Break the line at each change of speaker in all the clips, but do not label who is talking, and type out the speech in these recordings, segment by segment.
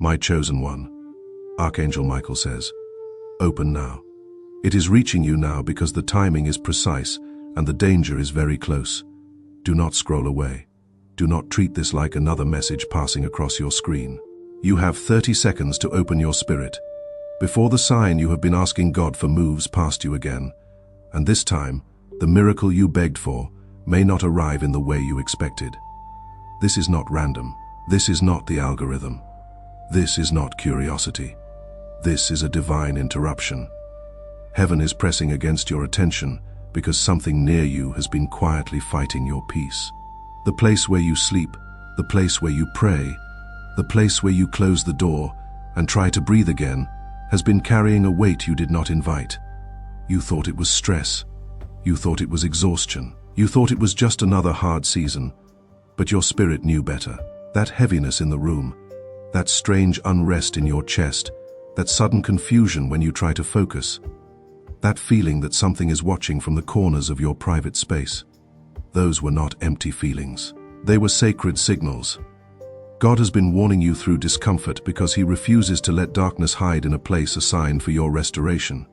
My chosen one, Archangel Michael says, open now. It is reaching you now because the timing is precise and the danger is very close. Do not scroll away. Do not treat this like another message passing across your screen. You have 30 seconds to open your spirit. Before the sign, you have been asking God for moves past you again, and this time, the miracle you begged for may not arrive in the way you expected. This is not random. This is not the algorithm. This is not curiosity. This is a divine interruption. Heaven is pressing against your attention because something near you has been quietly fighting your peace. The place where you sleep, the place where you pray, the place where you close the door and try to breathe again has been carrying a weight you did not invite. You thought it was stress. You thought it was exhaustion. You thought it was just another hard season. But your spirit knew better. That heaviness in the room, that strange unrest in your chest, that sudden confusion when you try to focus, that feeling that something is watching from the corners of your private space. Those were not empty feelings. They were sacred signals. God has been warning you through discomfort because He refuses to let darkness hide in a place assigned for your restoration.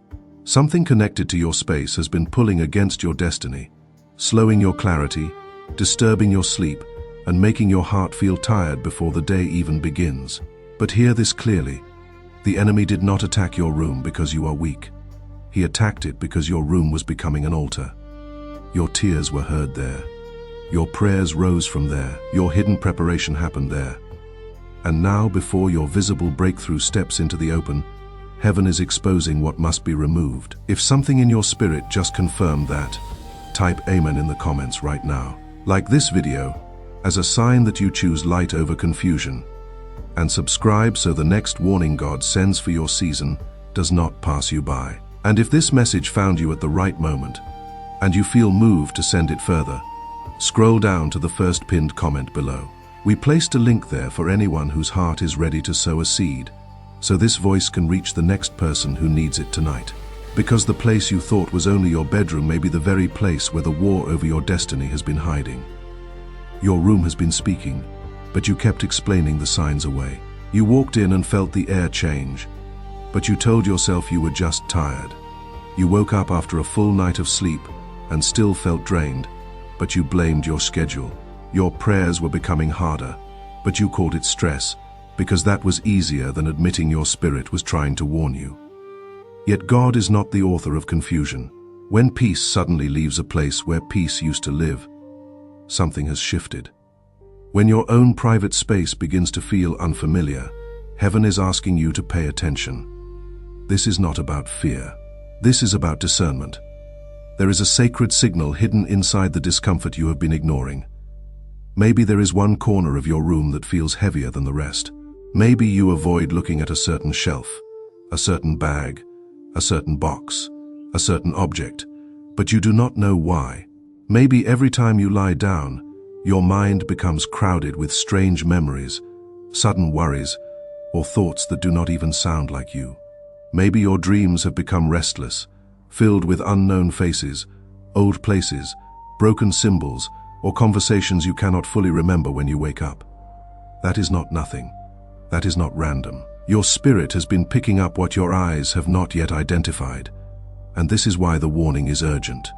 Something connected to your space has been pulling against your destiny, slowing your clarity, disturbing your sleep, and making your heart feel tired before the day even begins. But hear this clearly. The enemy did not attack your room because you are weak. He attacked it because your room was becoming an altar. Your tears were heard there. Your prayers rose from there. Your hidden preparation happened there. And now, before your visible breakthrough steps into the open, heaven is exposing what must be removed. If something in your spirit just confirmed that, type Amen in the comments right now. Like this video, as a sign that you choose light over confusion. And subscribe so the next warning God sends for your season does not pass you by. And if this message found you at the right moment, and you feel moved to send it further, scroll down to the first pinned comment below. We placed a link there for anyone whose heart is ready to sow a seed, so this voice can reach the next person who needs it tonight. Because the place you thought was only your bedroom may be the very place where the war over your destiny has been hiding. Your room has been speaking, but you kept explaining the signs away. You walked in and felt the air change, but you told yourself you were just tired. You woke up after a full night of sleep and still felt drained, but you blamed your schedule. Your prayers were becoming harder, but you called it stress because that was easier than admitting your spirit was trying to warn you. Yet God is not the author of confusion. When peace suddenly leaves a place where peace used to live, something has shifted. When your own private space begins to feel unfamiliar, heaven is asking you to pay attention. This is not about fear. This is about discernment. There is a sacred signal hidden inside the discomfort you have been ignoring. Maybe there is one corner of your room that feels heavier than the rest. Maybe you avoid looking at a certain shelf, a certain bag, a certain box, a certain object, but you do not know why. Maybe every time you lie down, your mind becomes crowded with strange memories, sudden worries, or thoughts that do not even sound like you. Maybe your dreams have become restless, filled with unknown faces, old places, broken symbols, or conversations you cannot fully remember when you wake up. That is not nothing. That is not random. Your spirit has been picking up what your eyes have not yet identified, and this is why the warning is urgent.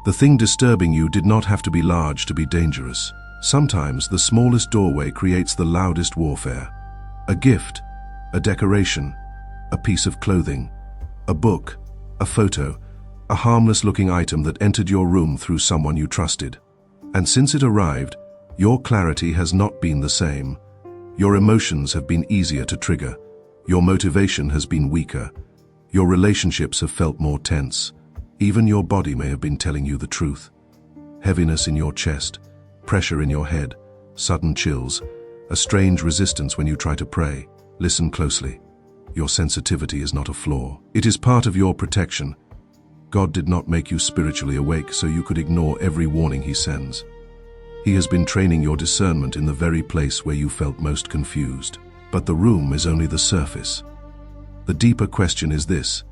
The thing disturbing you did not have to be large to be dangerous. Sometimes the smallest doorway creates the loudest warfare. A gift, a decoration, a piece of clothing, a book, a photo, a harmless-looking item that entered your room through someone you trusted. And since it arrived, your clarity has not been the same. Your emotions have been easier to trigger. Your motivation has been weaker. Your relationships have felt more tense. Even your body may have been telling you the truth. Heaviness in your chest, pressure in your head, sudden chills, a strange resistance when you try to pray. Listen closely. Your sensitivity is not a flaw. It is part of your protection. God did not make you spiritually awake so you could ignore every warning He sends. He has been training your discernment in the very place where you felt most confused. But the room is only the surface. The deeper question is this: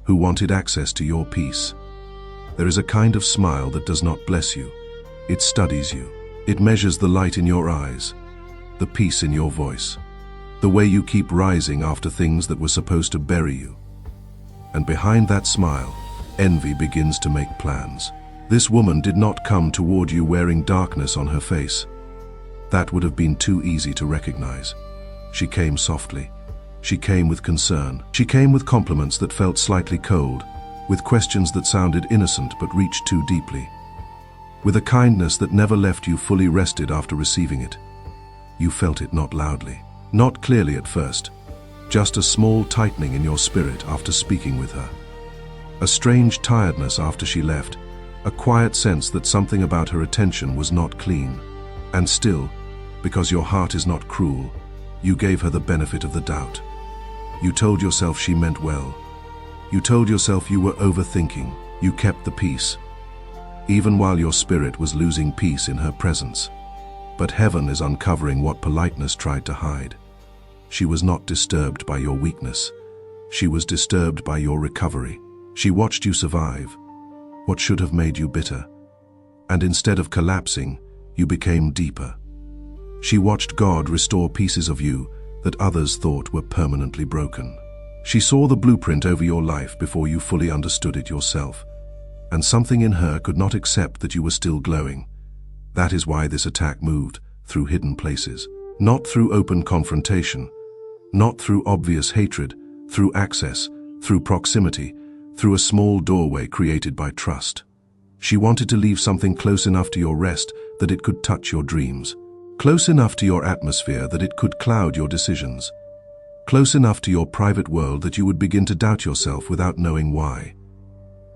who wanted access to your peace? There is a kind of smile that does not bless you. It studies you. It measures the light in your eyes, the peace in your voice, the way you keep rising after things that were supposed to bury you. And behind that smile, envy begins to make plans. This woman did not come toward you wearing darkness on her face. That would have been too easy to recognize. She came softly. She came with concern. She came with compliments that felt slightly cold, with questions that sounded innocent but reached too deeply. With a kindness that never left you fully rested after receiving it. You felt it not loudly, not clearly at first, just a small tightening in your spirit after speaking with her. A strange tiredness after she left, a quiet sense that something about her attention was not clean. And still, because your heart is not cruel, you gave her the benefit of the doubt. You told yourself she meant well. You told yourself you were overthinking. You kept the peace, even while your spirit was losing peace in her presence. But heaven is uncovering what politeness tried to hide. She was not disturbed by your weakness. She was disturbed by your recovery. She watched you survive what should have made you bitter. And instead of collapsing, you became deeper. She watched God restore pieces of you that others thought were permanently broken. She saw the blueprint over your life before you fully understood it yourself. And something in her could not accept that you were still glowing. That is why this attack moved through hidden places, not through open confrontation, not through obvious hatred, through access, through proximity, through a small doorway created by trust. She wanted to leave something close enough to your rest that it could touch your dreams, close enough to your atmosphere that it could cloud your decisions, close enough to your private world that you would begin to doubt yourself without knowing why.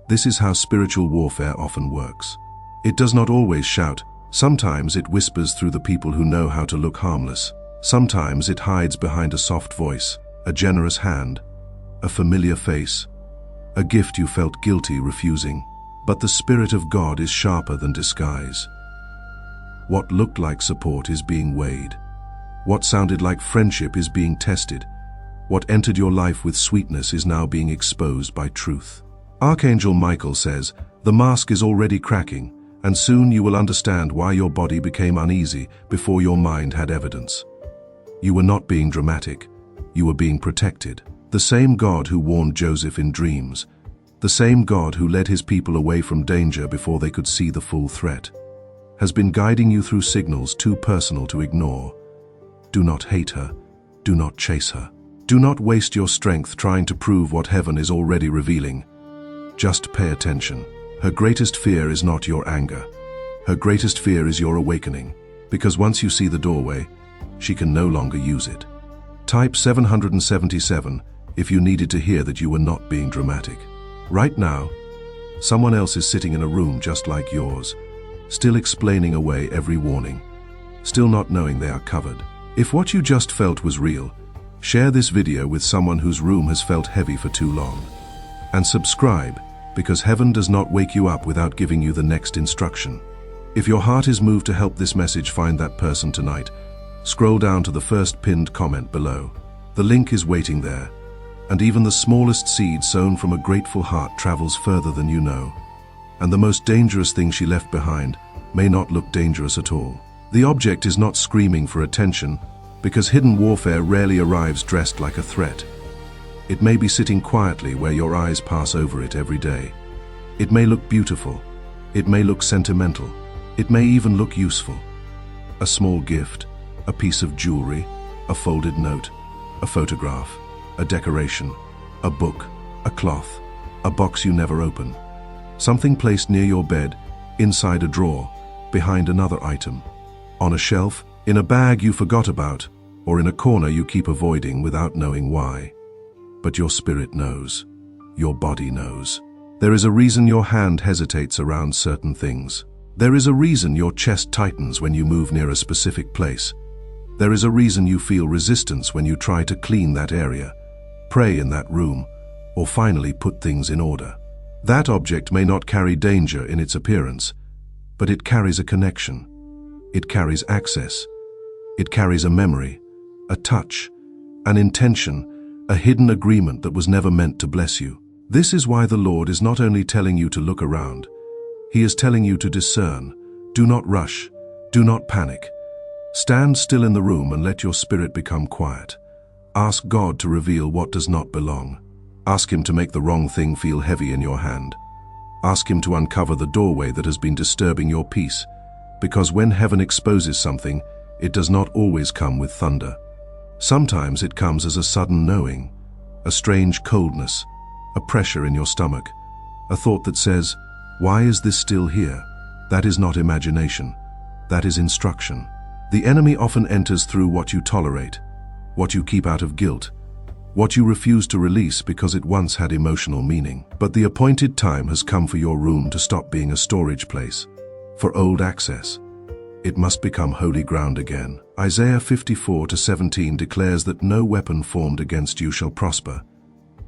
This is how spiritual warfare often works. It does not always shout. Sometimes it whispers through the people who know how to look harmless. Sometimes it hides behind a soft voice, a generous hand, a familiar face, a gift you felt guilty refusing. But the Spirit of God is sharper than disguise. What looked like support is being weighed. What sounded like friendship is being tested. What entered your life with sweetness is now being exposed by truth. Archangel Michael says, the mask is already cracking, and soon you will understand why your body became uneasy before your mind had evidence. You were not being dramatic. You were being protected. The same God who warned Joseph in dreams, the same God who led his people away from danger before they could see the full threat, has been guiding you through signals too personal to ignore. Do not hate her. Do not chase her. Do not waste your strength trying to prove what heaven is already revealing. Just pay attention. Her greatest fear is not your anger. Her greatest fear is your awakening, because once you see the doorway, she can no longer use it. Type 777 if you needed to hear that you were not being dramatic. Right now, someone else is sitting in a room just like yours, still explaining away every warning, still not knowing they are covered. If what you just felt was real, share this video with someone whose room has felt heavy for too long. And subscribe, because heaven does not wake you up without giving you the next instruction. If your heart is moved to help this message find that person tonight, scroll down to the first pinned comment below. The link is waiting there, and even the smallest seed sown from a grateful heart travels further than you know. And the most dangerous thing she left behind may not look dangerous at all. The object is not screaming for attention, because hidden warfare rarely arrives dressed like a threat. It may be sitting quietly where your eyes pass over it every day. It may look beautiful. It may look sentimental. It may even look useful. A small gift, a piece of jewelry, a folded note, a photograph, a decoration, a book, a cloth, a box you never open. Something placed near your bed, inside a drawer, behind another item, on a shelf, in a bag you forgot about, or in a corner you keep avoiding without knowing why. But your spirit knows. Your body knows. There is a reason your hand hesitates around certain things. There is a reason your chest tightens when you move near a specific place. There is a reason you feel resistance when you try to clean that area, pray in that room, or finally put things in order. That object may not carry danger in its appearance, but it carries a connection. It carries access. It carries a memory, a touch, an intention, a hidden agreement that was never meant to bless you. This is why the Lord is not only telling you to look around, He is telling you to discern. Do not rush. Do not panic. Stand still in the room and let your spirit become quiet. Ask God to reveal what does not belong. Ask Him to make the wrong thing feel heavy in your hand. Ask Him to uncover the doorway that has been disturbing your peace, because when heaven exposes something, it does not always come with thunder. Sometimes it comes as a sudden knowing, a strange coldness, a pressure in your stomach, a thought that says, "Why is this still here?" That is not imagination. That is instruction. The enemy often enters through what you tolerate, what you keep out of guilt, what you refuse to release because it once had emotional meaning. But the appointed time has come for your room to stop being a storage place, for old access. It must become holy ground again. Isaiah 54:17 declares that no weapon formed against you shall prosper,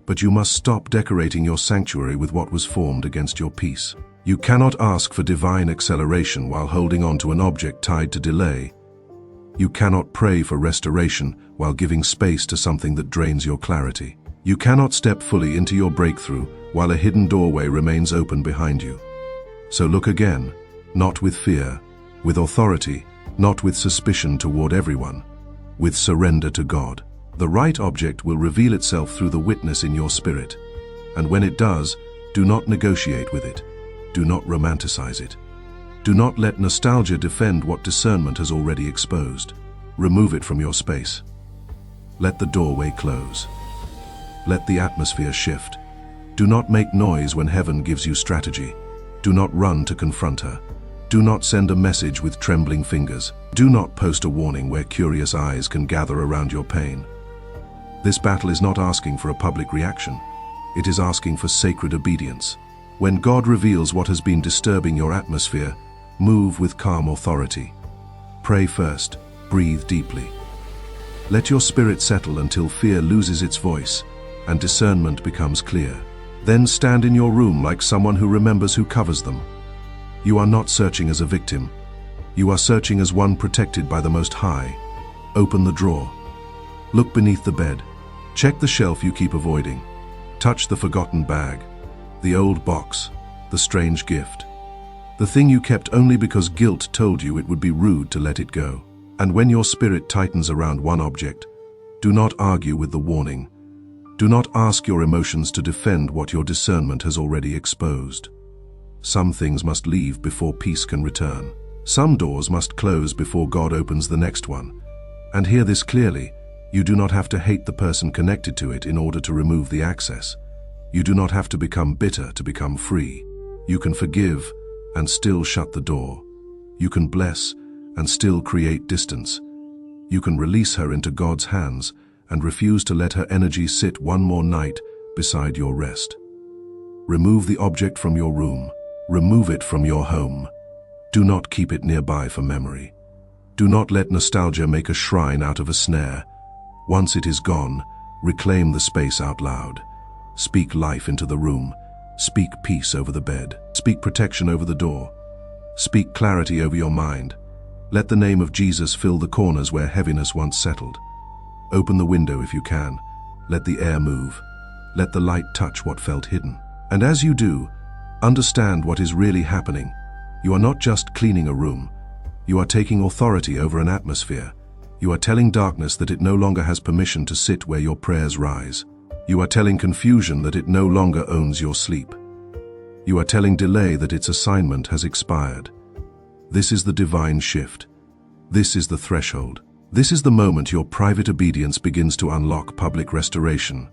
but you must stop decorating your sanctuary with what was formed against your peace. You cannot ask for divine acceleration while holding on to an object tied to delay. You cannot pray for restoration while giving space to something that drains your clarity. You cannot step fully into your breakthrough while a hidden doorway remains open behind you. So look again, not with fear, with authority, not with suspicion toward everyone, with surrender to God. The right object will reveal itself through the witness in your spirit. And when it does, do not negotiate with it. Do not romanticize it. Do not let nostalgia defend what discernment has already exposed. Remove it from your space. Let the doorway close. Let the atmosphere shift. Do not make noise when heaven gives you strategy. Do not run to confront her. Do not send a message with trembling fingers. Do not post a warning where curious eyes can gather around your pain. This battle is not asking for a public reaction. It is asking for sacred obedience. When God reveals what has been disturbing your atmosphere, move with calm authority. Pray first, breathe deeply. Let your spirit settle until fear loses its voice and discernment becomes clear. Then stand in your room like someone who remembers who covers them. You are not searching as a victim. You are searching as one protected by the Most High. Open the drawer. Look beneath the bed. Check the shelf you keep avoiding. Touch the forgotten bag, the old box, the strange gift. The thing you kept only because guilt told you it would be rude to let it go. And when your spirit tightens around one object, do not argue with the warning. Do not ask your emotions to defend what your discernment has already exposed. Some things must leave before peace can return. Some doors must close before God opens the next one. And hear this clearly, you do not have to hate the person connected to it in order to remove the access. You do not have to become bitter to become free. You can forgive and still shut the door. You can bless and still create distance. You can release her into God's hands and refuse to let her energy sit one more night beside your rest. Remove the object from your room. Remove it from your home. Do not keep it nearby for memory. Do not let nostalgia make a shrine out of a snare. Once it is gone, reclaim the space out loud. Speak life into the room. Speak peace over the bed. Speak protection over the door. Speak clarity over your mind. Let the name of Jesus fill the corners where heaviness once settled. Open the window if you can. Let the air move. Let the light touch what felt hidden. And as you do, understand what is really happening. You are not just cleaning a room. You are taking authority over an atmosphere. You are telling darkness that it no longer has permission to sit where your prayers rise. You are telling confusion that it no longer owns your sleep. You are telling delay that its assignment has expired. This is the divine shift. This is the threshold. This is the moment your private obedience begins to unlock public restoration.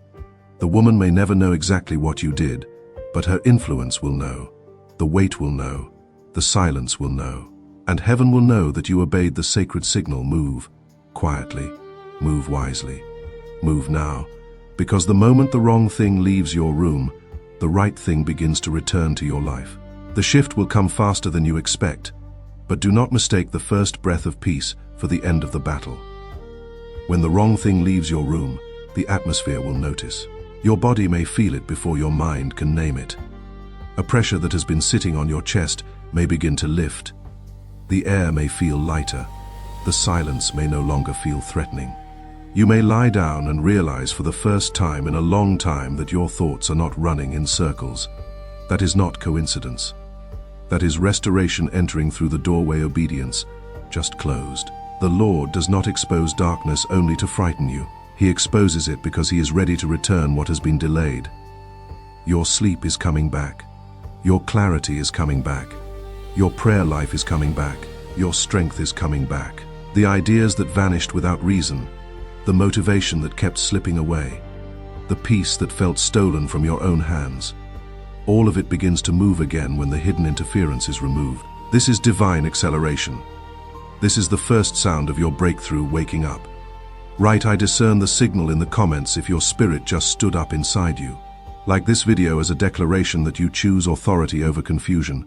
The woman may never know exactly what you did, but her influence will know. The weight will know. The silence will know. And heaven will know that you obeyed the sacred signal. Move quietly. Move wisely. Move now. Because the moment the wrong thing leaves your room, the right thing begins to return to your life. The shift will come faster than you expect, but do not mistake the first breath of peace for the end of the battle. When the wrong thing leaves your room, the atmosphere will notice. Your body may feel it before your mind can name it. A pressure that has been sitting on your chest may begin to lift. The air may feel lighter. The silence may no longer feel threatening. You may lie down and realize for the first time in a long time that your thoughts are not running in circles. That is not coincidence. That is restoration entering through the doorway obedience, just closed. The Lord does not expose darkness only to frighten you. He exposes it because he is ready to return what has been delayed. Your sleep is coming back. Your clarity is coming back. Your prayer life is coming back. Your strength is coming back. The ideas that vanished without reason, the motivation that kept slipping away, the peace that felt stolen from your own hands, all of it begins to move again when the hidden interference is removed. This is divine acceleration. This is the first sound of your breakthrough waking up. Write "I discern the signal" in the comments if your spirit just stood up inside you. Like this video as a declaration that you choose authority over confusion.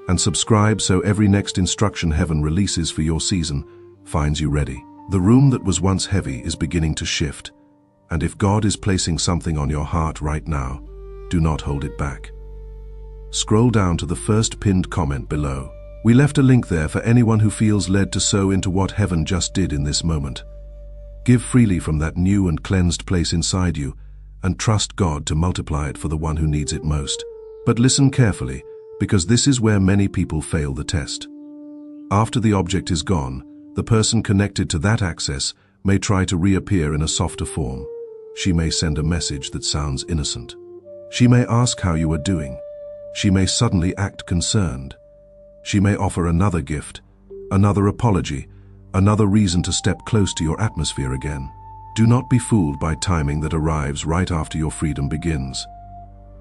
And subscribe so every next instruction heaven releases for your season finds you ready. The room that was once heavy is beginning to shift. And if God is placing something on your heart right now, do not hold it back. Scroll down to the first pinned comment below. We left a link there for anyone who feels led to sow into what heaven just did in this moment. Give freely from that new and cleansed place inside you, and trust God to multiply it for the one who needs it most. But listen carefully, because this is where many people fail the test. After the object is gone, the person connected to that access may try to reappear in a softer form. She may send a message that sounds innocent. She may ask how you are doing. She may suddenly act concerned. She may offer another gift, another apology, another reason to step close to your atmosphere again. Do not be fooled by timing that arrives right after your freedom begins.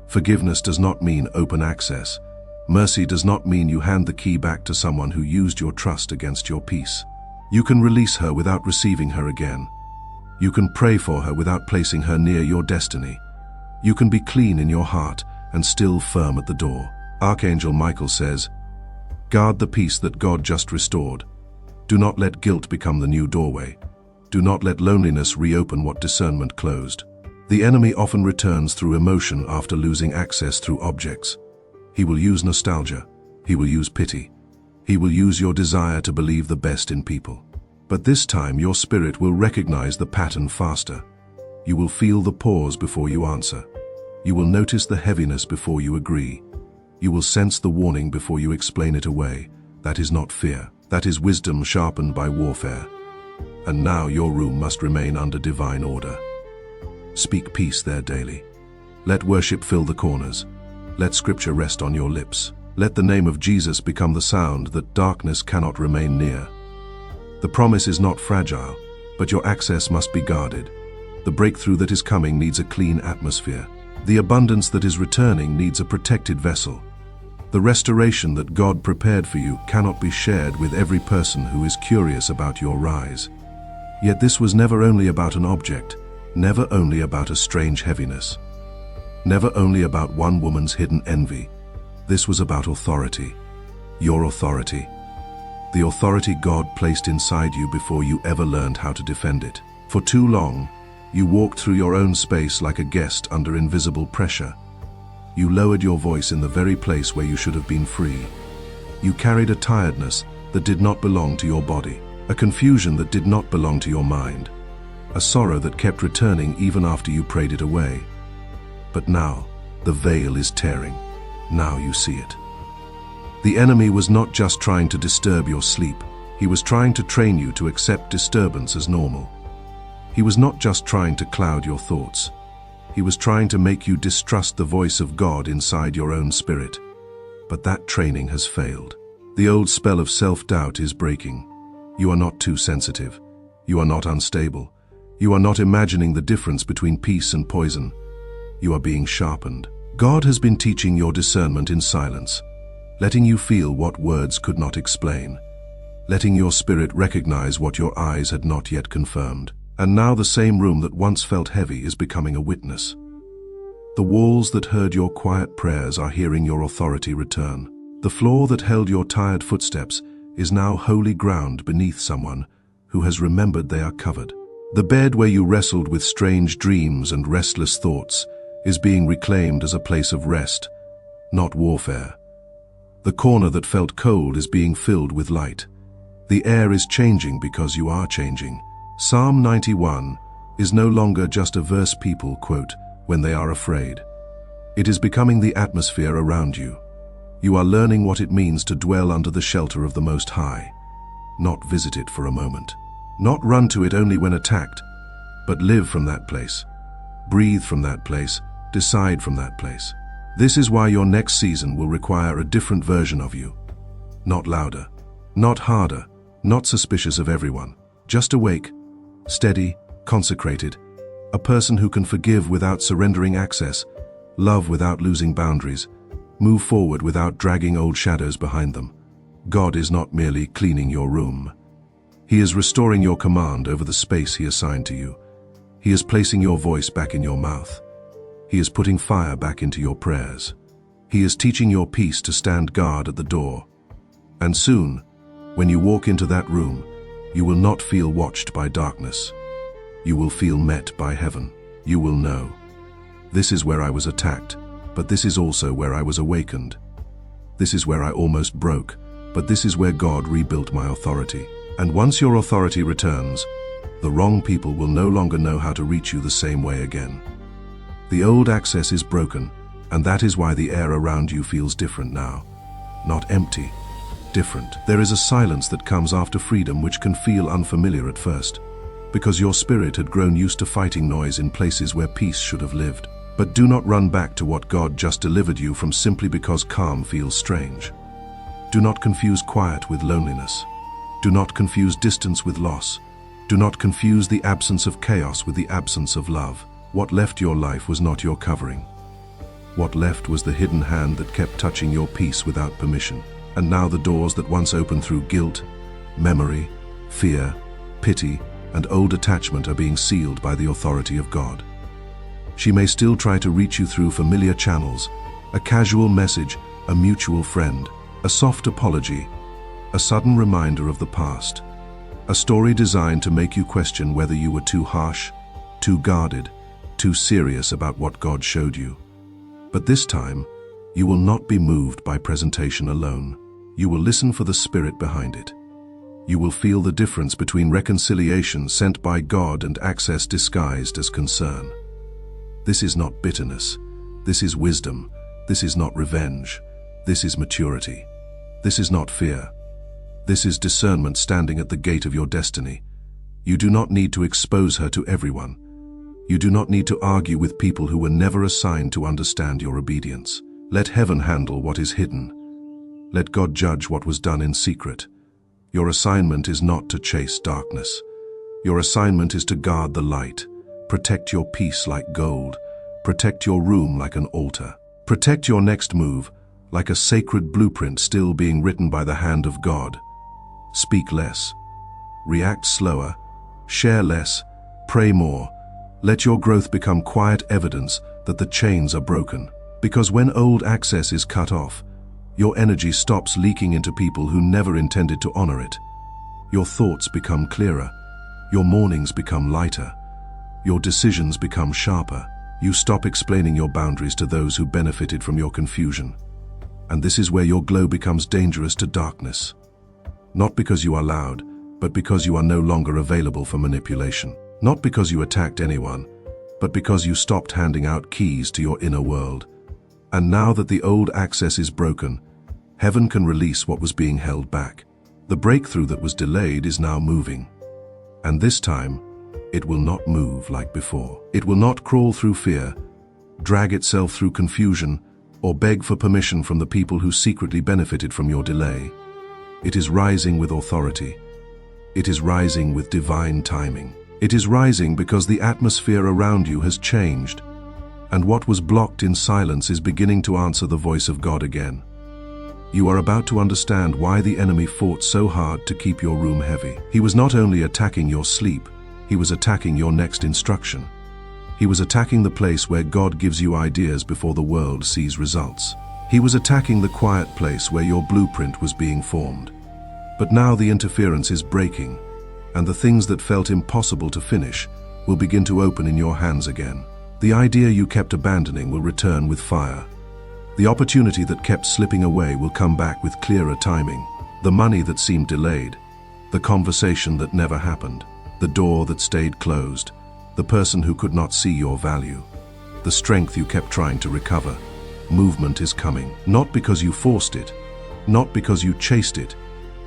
Forgiveness does not mean open access. Mercy does not mean you hand the key back to someone who used your trust against your peace. You can release her without receiving her again. You can pray for her without placing her near your destiny. You can be clean in your heart and still firm at the door. Archangel Michael says, "Guard the peace that God just restored. Do not let guilt become the new doorway. Do not let loneliness reopen what discernment closed." The enemy often returns through emotion after losing access through objects. He will use nostalgia. He will use pity. He will use your desire to believe the best in people. But this time your spirit will recognize the pattern faster. You will feel the pause before you answer. You will notice the heaviness before you agree. You will sense the warning before you explain it away. That is not fear. That is wisdom sharpened by warfare. And now your room must remain under divine order. Speak peace there daily. Let worship fill the corners. Let scripture rest on your lips. Let the name of Jesus become the sound that darkness cannot remain near. The promise is not fragile, but your access must be guarded. The breakthrough that is coming needs a clean atmosphere. The abundance that is returning needs a protected vessel. The restoration that God prepared for you cannot be shared with every person who is curious about your rise. Yet this was never only about an object, never only about a strange heaviness, never only about one woman's hidden envy. This was about authority, your authority, the authority God placed inside you before you ever learned how to defend it. For too long, you walked through your own space like a guest under invisible pressure. You lowered your voice in the very place where you should have been free. You carried a tiredness that did not belong to your body, a confusion that did not belong to your mind, a sorrow that kept returning even after you prayed it away. But now, the veil is tearing. Now you see it. The enemy was not just trying to disturb your sleep. He was trying to train you to accept disturbance as normal. He was not just trying to cloud your thoughts. He was trying to make you distrust the voice of God inside your own spirit. But that training has failed. The old spell of self-doubt is breaking. You are not too sensitive. You are not unstable. You are not imagining the difference between peace and poison. You are being sharpened. God has been teaching your discernment in silence, letting you feel what words could not explain, letting your spirit recognize what your eyes had not yet confirmed. And now the same room that once felt heavy is becoming a witness. The walls that heard your quiet prayers are hearing your authority return. The floor that held your tired footsteps is now holy ground beneath someone who has remembered they are covered. The bed where you wrestled with strange dreams and restless thoughts is being reclaimed as a place of rest, not warfare. The corner that felt cold is being filled with light. The air is changing because you are changing. Psalm 91 is no longer just a verse people quote when they are afraid. It is becoming the atmosphere around you. You are learning what it means to dwell under the shelter of the Most High, not visit it for a moment, not run to it only when attacked, but live from that place. Breathe from that place. Decide from that place. This is why your next season will require a different version of you. Not louder, not harder, not suspicious of everyone. Just awake, steady, consecrated, a person who can forgive without surrendering access, love without losing boundaries, move forward without dragging old shadows behind them. God is not merely cleaning your room. He is restoring your command over the space He assigned to you. He is placing your voice back in your mouth. He is putting fire back into your prayers. He is teaching your peace to stand guard at the door. And soon, when you walk into that room, you will not feel watched by darkness. You will feel met by heaven. You will know, this is where I was attacked, but this is also where I was awakened. This is where I almost broke, but this is where God rebuilt my authority. And once your authority returns, the wrong people will no longer know how to reach you the same way again. The old access is broken, and that is why the air around you feels different now. Not empty, different. There is a silence that comes after freedom which can feel unfamiliar at first, because your spirit had grown used to fighting noise in places where peace should have lived. But do not run back to what God just delivered you from simply because calm feels strange. Do not confuse quiet with loneliness. Do not confuse distance with loss. Do not confuse the absence of chaos with the absence of love. What left your life was not your covering. What left was the hidden hand that kept touching your peace without permission. And now the doors that once opened through guilt, memory, fear, pity, and old attachment are being sealed by the authority of God. She may still try to reach you through familiar channels, a casual message, a mutual friend, a soft apology, a sudden reminder of the past, a story designed to make you question whether you were too harsh, too guarded, too serious about what God showed you. But this time, you will not be moved by presentation alone. You will listen for the spirit behind it. You will feel the difference between reconciliation sent by God and access disguised as concern. This is not bitterness. This is wisdom. This is not revenge. This is maturity. This is not fear. This is discernment standing at the gate of your destiny. You do not need to expose her to everyone. You do not need to argue with people who were never assigned to understand your obedience. Let heaven handle what is hidden. Let God judge what was done in secret. Your assignment is not to chase darkness. Your assignment is to guard the light. Protect your peace like gold. Protect your room like an altar. Protect your next move like a sacred blueprint still being written by the hand of God. Speak less. React slower. Share less. Pray more. Let your growth become quiet evidence that the chains are broken. Because when old access is cut off, your energy stops leaking into people who never intended to honor it. Your thoughts become clearer. Your mornings become lighter. Your decisions become sharper. You stop explaining your boundaries to those who benefited from your confusion. And this is where your glow becomes dangerous to darkness. Not because you are loud, but because you are no longer available for manipulation. Not because you attacked anyone, but because you stopped handing out keys to your inner world. And now that the old access is broken, heaven can release what was being held back. The breakthrough that was delayed is now moving. And this time, it will not move like before. It will not crawl through fear, drag itself through confusion, or beg for permission from the people who secretly benefited from your delay. It is rising with authority. It is rising with divine timing. It is rising because the atmosphere around you has changed, and what was blocked in silence is beginning to answer the voice of God again. You are about to understand why the enemy fought so hard to keep your room heavy. He was not only attacking your sleep, he was attacking your next instruction. He was attacking the place where God gives you ideas before the world sees results. He was attacking the quiet place where your blueprint was being formed. But now the interference is breaking, and the things that felt impossible to finish will begin to open in your hands again. The idea you kept abandoning will return with fire. The opportunity that kept slipping away will come back with clearer timing. The money that seemed delayed, the conversation that never happened, the door that stayed closed, the person who could not see your value, the strength you kept trying to recover. Movement is coming, not because you forced it, not because you chased it,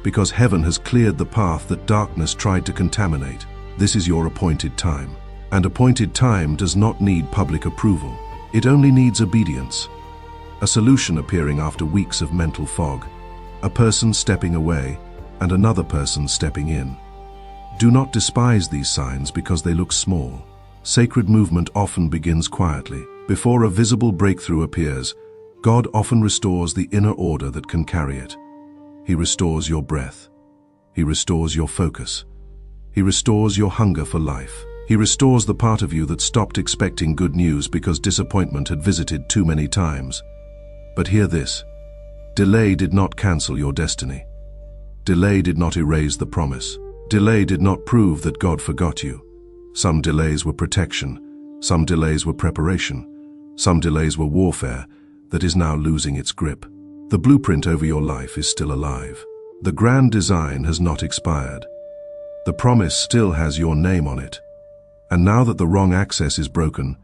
because heaven has cleared the path that darkness tried to contaminate. This is your appointed time. And appointed time does not need public approval. It only needs obedience. A solution appearing after weeks of mental fog. A person stepping away and another person stepping in. Do not despise these signs because they look small. Sacred movement often begins quietly. Before a visible breakthrough appears, God often restores the inner order that can carry it. He restores your breath. He restores your focus. He restores your hunger for life. He restores the part of you that stopped expecting good news because disappointment had visited too many times. But hear this: delay did not cancel your destiny. Delay did not erase the promise. Delay did not prove that God forgot you. Some delays were protection. Some delays were preparation. Some delays were warfare that is now losing its grip. The blueprint over your life is still alive. The grand design has not expired. The promise still has your name on it. And now that the wrong access is broken,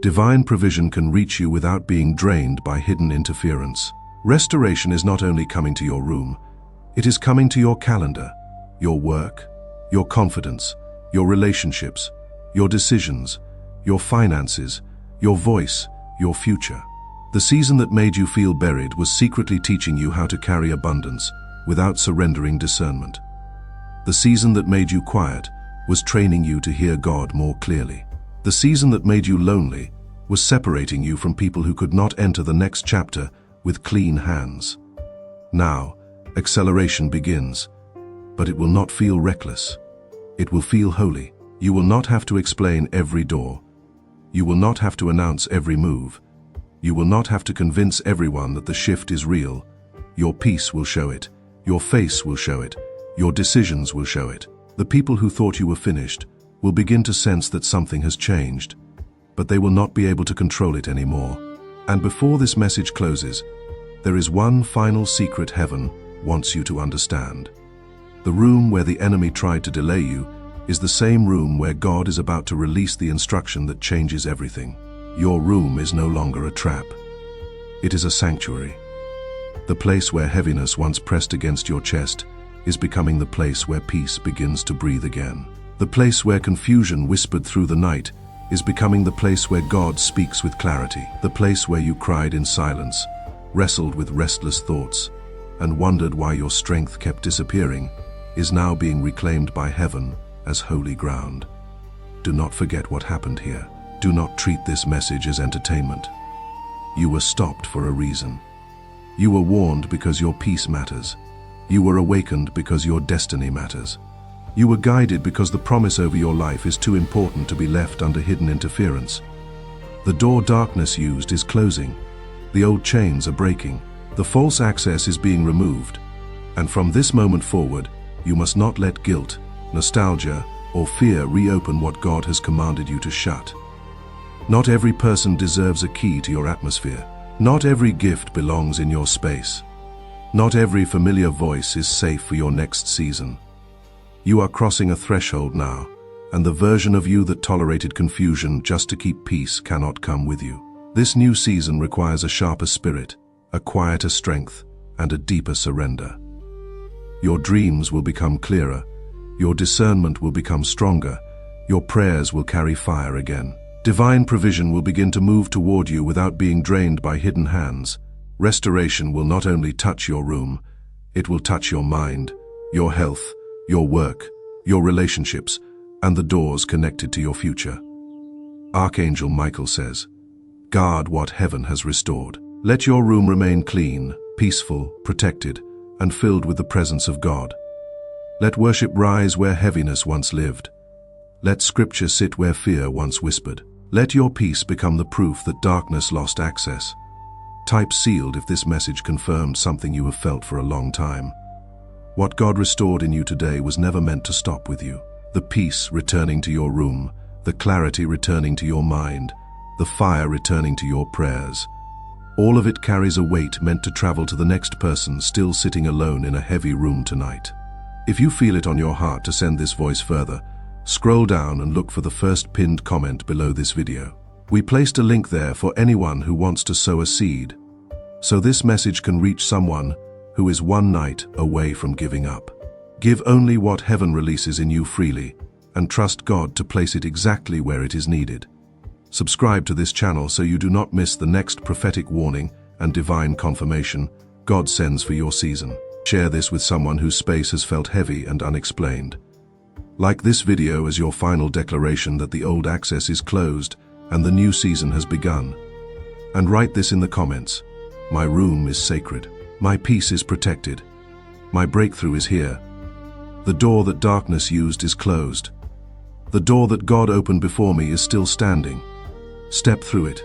divine provision can reach you without being drained by hidden interference. Restoration is not only coming to your room, it is coming to your calendar, your work, your confidence, your relationships, your decisions, your finances, your voice, your future. The season that made you feel buried was secretly teaching you how to carry abundance without surrendering discernment. The season that made you quiet was training you to hear God more clearly. The season that made you lonely was separating you from people who could not enter the next chapter with clean hands. Now, acceleration begins, but it will not feel reckless. It will feel holy. You will not have to explain every door. You will not have to announce every move. You will not have to convince everyone that the shift is real. Your peace will show it. Your face will show it. Your decisions will show it. The people who thought you were finished will begin to sense that something has changed, but they will not be able to control it anymore. And before this message closes, there is one final secret heaven wants you to understand. The room where the enemy tried to delay you is the same room where God is about to release the instruction that changes everything. Your room is no longer a trap. It is a sanctuary. The place where heaviness once pressed against your chest is becoming the place where peace begins to breathe again. The place where confusion whispered through the night is becoming the place where God speaks with clarity. The place where you cried in silence, wrestled with restless thoughts, and wondered why your strength kept disappearing is now being reclaimed by heaven as holy ground. Do not forget what happened here. Do not treat this message as entertainment. You were stopped for a reason. You were warned because your peace matters. You were awakened because your destiny matters. You were guided because the promise over your life is too important to be left under hidden interference. The door darkness used is closing. The old chains are breaking. The false access is being removed. And from this moment forward, you must not let guilt, nostalgia, or fear reopen what God has commanded you to shut. Not every person deserves a key to your atmosphere. Not every gift belongs in your space. Not every familiar voice is safe for your next season. You are crossing a threshold now, and the version of you that tolerated confusion just to keep peace cannot come with you. This new season requires a sharper spirit, a quieter strength, and a deeper surrender. Your dreams will become clearer, your discernment will become stronger, your prayers will carry fire again. Divine provision will begin to move toward you without being drained by hidden hands. Restoration will not only touch your room, it will touch your mind, your health, your work, your relationships, and the doors connected to your future. Archangel Michael says, guard what heaven has restored. Let your room remain clean, peaceful, protected, and filled with the presence of God. Let worship rise where heaviness once lived. Let scripture sit where fear once whispered. Let your peace become the proof that darkness lost access. Type sealed if this message confirmed something you have felt for a long time. What God restored in you today was never meant to stop with you. The peace returning to your room, the clarity returning to your mind, the fire returning to your prayers. All of it carries a weight meant to travel to the next person still sitting alone in a heavy room tonight. If you feel it on your heart to send this voice further, scroll down and look for the first pinned comment below this video. We placed a link there for anyone who wants to sow a seed, so this message can reach someone who is one night away from giving up. Give only what heaven releases in you freely, and trust God to place it exactly where it is needed. Subscribe to this channel so you do not miss the next prophetic warning and divine confirmation God sends for your season. Share this with someone whose space has felt heavy and unexplained. Like this video as your final declaration that the old access is closed and the new season has begun. And write this in the comments. My room is sacred. My peace is protected. My breakthrough is here. The door that darkness used is closed. The door that God opened before me is still standing. Step through it.